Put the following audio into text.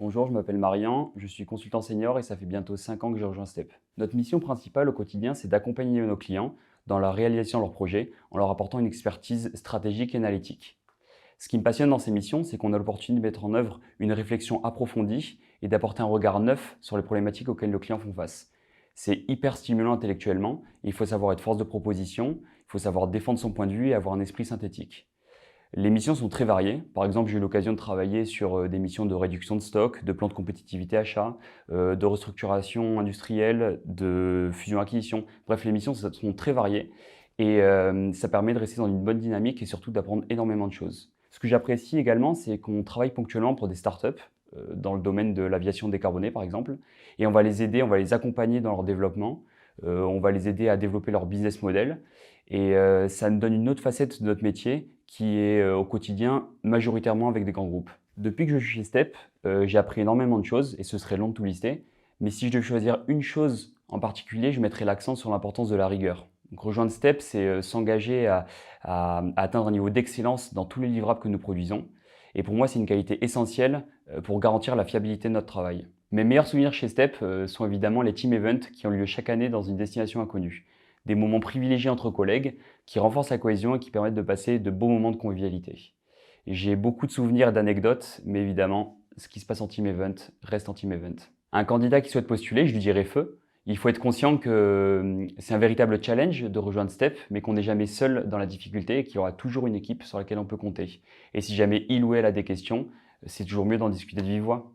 Bonjour, je m'appelle Marian, je suis consultant senior et ça fait bientôt 5 ans que j'ai rejoint STEP. Notre mission principale au quotidien, c'est d'accompagner nos clients dans la réalisation de leurs projets en leur apportant une expertise stratégique et analytique. Ce qui me passionne dans ces missions, c'est qu'on a l'opportunité de mettre en œuvre une réflexion approfondie et d'apporter un regard neuf sur les problématiques auxquelles nos clients font face. C'est hyper stimulant intellectuellement, il faut savoir être force de proposition, il faut savoir défendre son point de vue et avoir un esprit synthétique. Les missions sont très variées. Par exemple, j'ai eu l'occasion de travailler sur des missions de réduction de stock, de plan de compétitivité achat, de restructuration industrielle, de fusion-acquisition. Bref, les missions sont très variées et ça permet de rester dans une bonne dynamique et surtout d'apprendre énormément de choses. Ce que j'apprécie également, c'est qu'on travaille ponctuellement pour des startups dans le domaine de l'aviation décarbonée, par exemple, et on va les aider, on va les accompagner dans leur développement, on va les aider à développer leur business model et ça nous donne une autre facette de notre métier qui est au quotidien majoritairement avec des grands groupes. Depuis que je suis chez STEP, j'ai appris énormément de choses et ce serait long de tout lister. Mais si je devais choisir une chose en particulier, je mettrais l'accent sur l'importance de la rigueur. Donc rejoindre STEP, c'est s'engager à atteindre un niveau d'excellence dans tous les livrables que nous produisons. Et pour moi, c'est une qualité essentielle pour garantir la fiabilité de notre travail. Mes meilleurs souvenirs chez STEP sont évidemment les team events qui ont lieu chaque année dans une destination inconnue. Des moments privilégiés entre collègues qui renforcent la cohésion et qui permettent de passer de beaux moments de convivialité. Et j'ai beaucoup de souvenirs et d'anecdotes, mais évidemment, ce qui se passe en team event reste en team event. Un candidat qui souhaite postuler, je lui dirais feu. Il faut être conscient que c'est un véritable challenge de rejoindre STEP, mais qu'on n'est jamais seul dans la difficulté et qu'il y aura toujours une équipe sur laquelle on peut compter. Et si jamais il ou elle a des questions, c'est toujours mieux d'en discuter de vive voix.